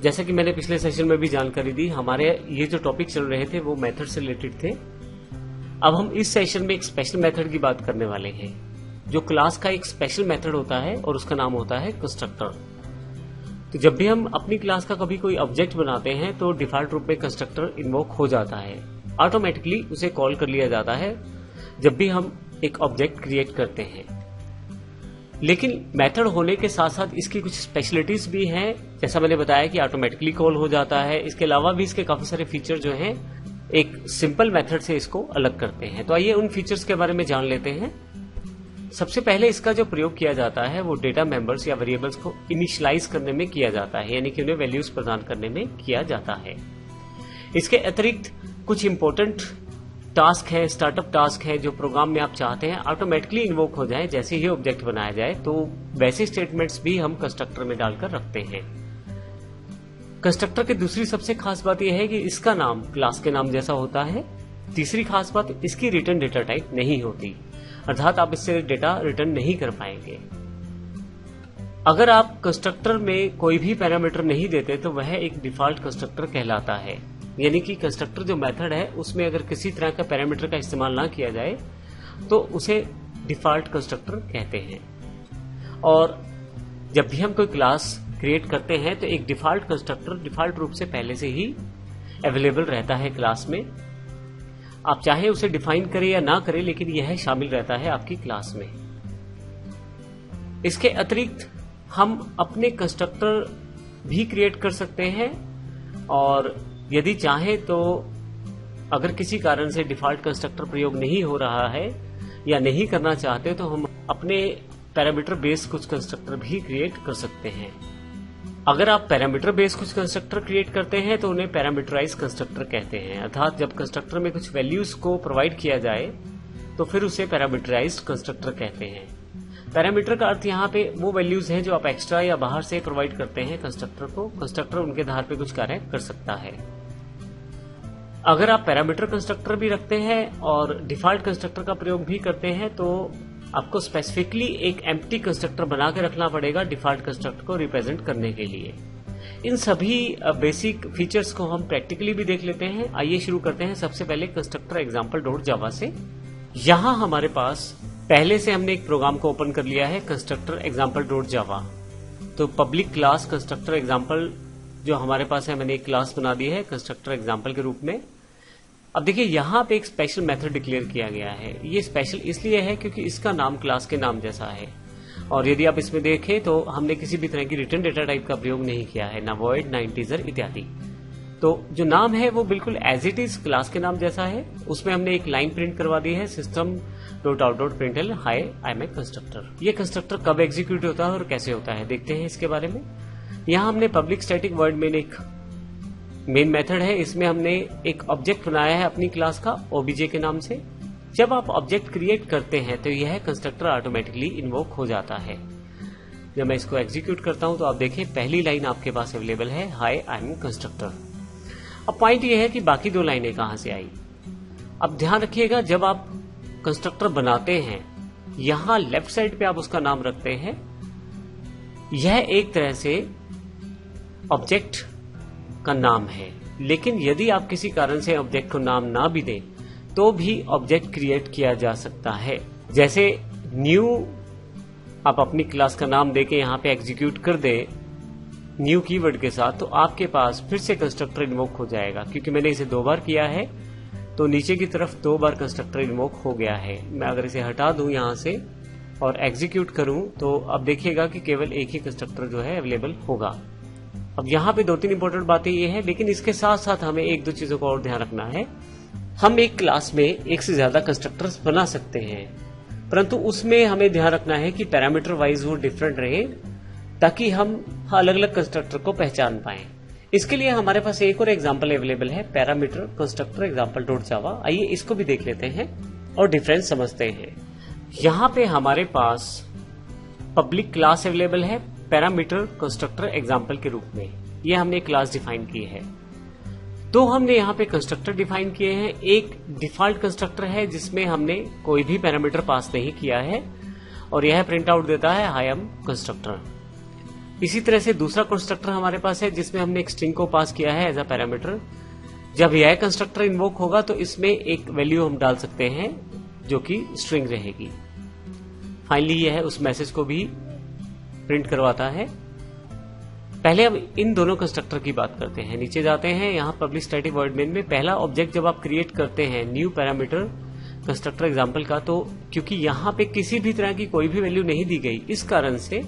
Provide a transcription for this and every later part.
जैसा कि मैंने पिछले सेशन में भी जानकारी दी, हमारे ये जो टॉपिक चल रहे थे वो मेथड से रिलेटेड थे। अब हम इस सेशन में एक स्पेशल मेथड की बात करने वाले हैं, जो क्लास का एक स्पेशल मेथड होता है और उसका नाम होता है कंस्ट्रक्टर। तो जब भी हम अपनी क्लास का कभी कोई ऑब्जेक्ट बनाते हैं तो डिफॉल्ट रूप में कंस्ट्रक्टर इन्वोक हो जाता है, ऑटोमेटिकली उसे कॉल कर लिया जाता है जब भी हम एक ऑब्जेक्ट क्रिएट करते हैं। लेकिन मेथड होने के साथ साथ इसकी कुछ स्पेशलिटीज भी हैं, जैसा मैंने बताया कि ऑटोमेटिकली कॉल हो जाता है। इसके अलावा भी इसके काफी सारे फीचर जो हैं एक सिंपल मेथड से इसको अलग करते हैं। तो आइए उन फीचर्स के बारे में जान लेते हैं। सबसे पहले इसका जो प्रयोग किया जाता है वो डेटा मेंबर्स या वेरिएबल्स को इनिशियलाइज करने में किया जाता है, यानी कि उन्हें वैल्यूज प्रदान करने में किया जाता है। इसके अतिरिक्त कुछ इंपॉर्टेंट टास्क है, स्टार्टअप टास्क है, जो प्रोग्राम में आप चाहते हैं ऑटोमेटिकली इन्वोक हो जाए जैसे ही ऑब्जेक्ट बनाया जाए, तो वैसे स्टेटमेंट्स भी हम कंस्ट्रक्टर में डालकर रखते हैं। कंस्ट्रक्टर की दूसरी सबसे खास बात यह है कि इसका नाम क्लास के नाम जैसा होता है। तीसरी खास बात, इसकी रिटर्न डेटा टाइप नहीं होती, अर्थात आप इससे डेटा रिटर्न नहीं कर पाएंगे। अगर आप कंस्ट्रक्टर में कोई भी पैरामीटर नहीं देते तो वह एक डिफॉल्ट कंस्ट्रक्टर कहलाता है, यानी कि कंस्ट्रक्टर जो मेथड है उसमें अगर किसी तरह का पैरामीटर का इस्तेमाल ना किया जाए तो उसे डिफॉल्ट कंस्ट्रक्टर कहते हैं। और जब भी हम कोई क्लास क्रिएट करते हैं तो एक डिफॉल्ट कंस्ट्रक्टर डिफॉल्ट रूप से पहले से ही अवेलेबल रहता है क्लास में। आप चाहे उसे डिफाइन करें या ना करें, लेकिन यह शामिल रहता है आपकी क्लास में। इसके अतिरिक्त हम अपने कंस्ट्रक्टर भी क्रिएट कर सकते हैं, और यदि चाहे तो अगर किसी कारण से डिफॉल्ट कंस्ट्रक्टर प्रयोग नहीं हो रहा है या नहीं करना चाहते तो हम अपने पैरामीटर बेस्ड कुछ कंस्ट्रक्टर भी क्रिएट कर सकते हैं। अगर आप पैरामीटर बेस्ड कुछ कंस्ट्रक्टर क्रिएट करते हैं तो उन्हें पैरामीटराइज कंस्ट्रक्टर कहते हैं, अर्थात जब कंस्ट्रक्टर में कुछ वैल्यूज को प्रोवाइड किया जाए तो फिर उसे पैरामीटराइज कंस्ट्रक्टर कहते हैं। पैरामीटर का अर्थ यहाँ पे वो वैल्यूज हैं जो आप एक्स्ट्रा या बाहर से प्रोवाइड करते हैं कंस्ट्रक्टर को। कंस्ट्रक्टर उनके आधार पे कुछ कार्य कर सकता है। अगर आप पैरामीटर कंस्ट्रक्टर भी रखते हैं और डिफॉल्ट कंस्ट्रक्टर का प्रयोग भी करते हैं तो आपको स्पेसिफिकली एक एम्प्टी कंस्ट्रक्टर बना के रखना पड़ेगा डिफॉल्ट कंस्ट्रक्टर को रिप्रेजेंट करने के लिए। इन सभी बेसिक फीचर्स को हम प्रैक्टिकली भी देख लेते हैं। आइए शुरू करते हैं सबसे पहले कंस्ट्रक्टर एग्जाम्पल डॉट जावा से। यहाँ हमारे पास पहले से हमने एक प्रोग्राम को ओपन कर लिया है, कंस्ट्रक्टर एग्जाम्पल डॉट जावा। तो पब्लिक क्लास कंस्ट्रक्टर एग्जाम्पल जो हमारे पास है, मैंने एक क्लास बना दी है कंस्ट्रक्टर एग्जाम्पल के रूप में। अब देखिए यहाँ पे एक स्पेशल मेथड डिक्लेयर किया गया है। ये स्पेशल इसलिए है क्योंकि इसका नाम क्लास के नाम जैसा है, और यदि आप इसमें देखें तो हमने किसी भी तरह की रिटर्न डेटा टाइप का प्रयोग नहीं किया है, ना वॉइड ना इंटीजर इत्यादि। तो जो नाम है वो बिल्कुल एज इट इज क्लास के नाम जैसा है। उसमें हमने एक लाइन प्रिंट करवा दी है, system dot out dot println hi I am a constructor. ये कंस्ट्रक्टर कब एग्जीक्यूट होता है और कैसे होता है देखते हैं इसके बारे में। यहाँ हमने पब्लिक स्टैटिक वर्ड में एक मेन मेथड है, इसमें हमने एक ऑब्जेक्ट बनाया है अपनी क्लास का ओबीजे के नाम से। जब आप ऑब्जेक्ट क्रिएट करते हैं तो यह कंस्ट्रक्टर ऑटोमेटिकली इन्वोक हो जाता है। जब मैं इसको एग्जीक्यूट करता हूं तो आप देखें पहली लाइन आपके पास अवेलेबल है, हाय आई एम कंस्ट्रक्टर। अब पॉइंट यह है कि बाकी दो लाइनें कहां से आई। अब ध्यान रखिएगा, जब आप कंस्ट्रक्टर बनाते हैं यहां लेफ्ट साइड पे आप उसका नाम रखते हैं, यह एक तरह से ऑब्जेक्ट का नाम है। लेकिन यदि आप किसी कारण से ऑब्जेक्ट को नाम ना भी दें तो भी ऑब्जेक्ट क्रिएट किया जा सकता है। जैसे न्यू आप अपनी क्लास का नाम देके यहाँ पे एग्जीक्यूट कर दे न्यू कीवर्ड के साथ, तो आपके पास फिर से कंस्ट्रक्टर इन्वोक हो जाएगा। क्योंकि मैंने इसे 2 बार किया है तो नीचे की तरफ 2 बार कंस्ट्रक्टर इन्वोक हो गया है। मैं अगर इसे हटा दूं यहाँ से और एग्जीक्यूट करूं तो अब देखिएगा कि केवल एक ही कंस्ट्रक्टर जो है अवेलेबल होगा। अब यहाँ पे 2-3 इंपॉर्टेंट बातें ये है, लेकिन इसके साथ साथ हमें 1-2 चीजों का और ध्यान रखना है। हम एक क्लास में एक से ज्यादा कंस्ट्रक्टर्स बना सकते हैं, परंतु उसमें हमें ध्यान रखना है कि पैरामीटर वाइज वो डिफरेंट रहे, ताकि हम अलग अलग कंस्ट्रक्टर को पहचान पाएं। इसके लिए हमारे पास एक और एग्जाम्पल अवेलेबल है, पैरामीटर कंस्ट्रक्टर एग्जाम्पल डॉट जावा। आइए इसको भी देख लेते हैं और डिफरेंस समझते हैं। यहाँ पे हमारे पास पब्लिक क्लास अवेलेबल है पैरामीटर कंस्ट्रक्टर एग्जाम्पल के रूप में। ये हमने क्लास डिफाइन की है। तो हमने यहाँ पे कंस्ट्रक्टर डिफाइन किए हैं। एक डिफॉल्ट कंस्ट्रक्टर है जिसमें हमने कोई भी पैरामीटर पास नहीं किया है और यह प्रिंट आउट देता है आई एम कंस्ट्रक्टर। इसी तरह से दूसरा कंस्ट्रक्टर हमारे पास है जिसमें हमने एक स्ट्रिंग को पास किया है एज अ पैरामीटर। जब यह कंस्ट्रक्टर इन्वोक होगा तो इसमें एक वैल्यू हम डाल सकते हैं जो कि स्ट्रिंग रहेगी। फाइनली यह उस मैसेज को भी प्रिंट करवाता है। पहले हम इन दोनों कंस्ट्रक्टर की बात करते हैं। नीचे जाते हैं, यहाँ पब्लिक स्टैटिक वॉइड मेन में पहला ऑब्जेक्ट जब आप क्रिएट करते हैं न्यू पैरामीटर कंस्ट्रक्टर एग्जाम्पल का, तो क्योंकि यहाँ पे किसी भी तरह की कोई भी वैल्यू नहीं दी गई, इस कारण से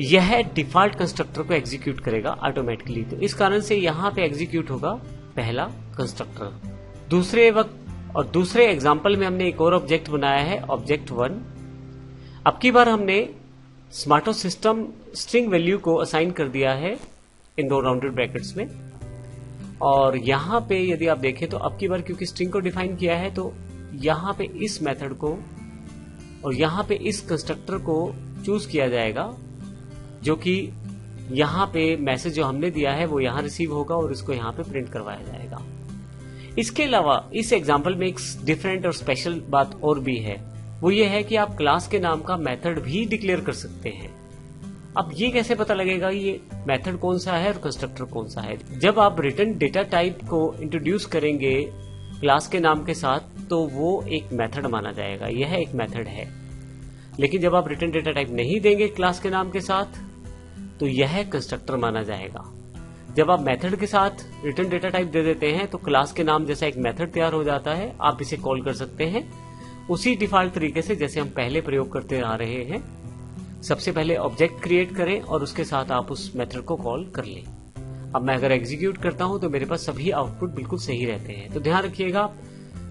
यह डिफॉल्ट कंस्ट्रक्टर को एग्जीक्यूट करेगा ऑटोमेटिकली। तो इस कारण से यहाँ पे एग्जीक्यूट होगा पहला कंस्ट्रक्टर। दूसरे एग्जाम्पल में हमने एक और ऑब्जेक्ट बनाया है, ऑब्जेक्ट 1। अब की बार हमने स्मार्टो सिस्टम स्ट्रिंग वैल्यू को असाइन कर दिया है इन दो राउंडेड ब्रैकेट्स में। और यहां पे यदि आप देखें तो अब की बार क्योंकि स्ट्रिंग को डिफाइन किया है, तो यहां पे इस मेथड को और यहां पे इस कंस्ट्रक्टर को चूज किया जाएगा, जो कि यहां पे मैसेज जो हमने दिया है वो यहां रिसीव होगा और इसको यहां पे प्रिंट करवाया जाएगा। इसके अलावा इस एग्जाम्पल में एक डिफरेंट और स्पेशल बात और भी है, वो ये है कि आप क्लास के नाम का मेथड भी डिक्लेयर कर सकते हैं। अब ये कैसे पता लगेगा ये मेथड कौन सा है और कंस्ट्रक्टर कौन सा है? जब आप रिटर्न डेटा टाइप को इंट्रोड्यूस करेंगे क्लास के नाम के साथ, तो वो एक मेथड माना जाएगा, यह एक मेथड है। लेकिन जब आप रिटर्न डेटा टाइप नहीं देंगे क्लास के नाम के साथ, तो यह कंस्ट्रक्टर माना जाएगा। जब आप मेथड के साथ रिटर्न डेटा टाइप दे देते हैं तो क्लास के नाम जैसा एक मेथड तैयार हो जाता है, आप इसे कॉल कर सकते हैं उसी डिफॉल्ट तरीके से जैसे हम पहले प्रयोग करते आ रहे हैं। सबसे पहले ऑब्जेक्ट क्रिएट करें और उसके साथ आप उस मेथड को कॉल कर लें। अब मैं अगर एग्जीक्यूट करता हूं तो मेरे पास सभी आउटपुट बिल्कुल सही रहते हैं। तो ध्यान रखिएगा,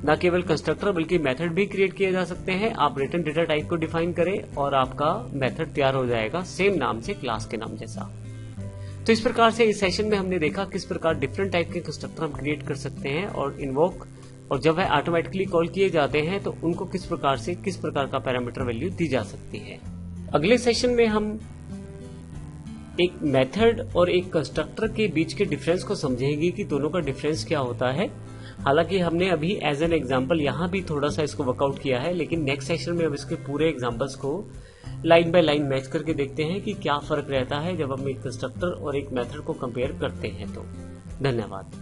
न केवल कंस्ट्रक्टर बल्कि मेथड भी क्रिएट किए जा सकते हैं। आप रिटर्न डेटा टाइप को डिफाइन करें और आपका मेथड तैयार हो जाएगा सेम नाम से, क्लास के नाम जैसा। तो इस प्रकार से इस सेशन में हमने देखा किस प्रकार डिफरेंट टाइप के कंस्ट्रक्टर हम क्रिएट कर सकते हैं और इन्वोक, और जब वह ऑटोमेटिकली कॉल किए जाते हैं तो उनको किस प्रकार का पैरामीटर वैल्यू दी जा सकती है। अगले सेशन में हम एक मेथड और एक कंस्ट्रक्टर के बीच के डिफरेंस को समझेंगे कि दोनों का डिफरेंस क्या होता है। हालांकि हमने अभी एज एन एग्जांपल यहाँ भी थोड़ा सा इसको वर्कआउट किया है, लेकिन नेक्स्ट सेशन में अब इसके पूरे एग्जांपल्स को लाइन बाय लाइन मैच करके देखते हैं कि क्या फर्क रहता है जब हम एक कंस्ट्रक्टर और एक मेथड को कंपेयर करते हैं। तो धन्यवाद।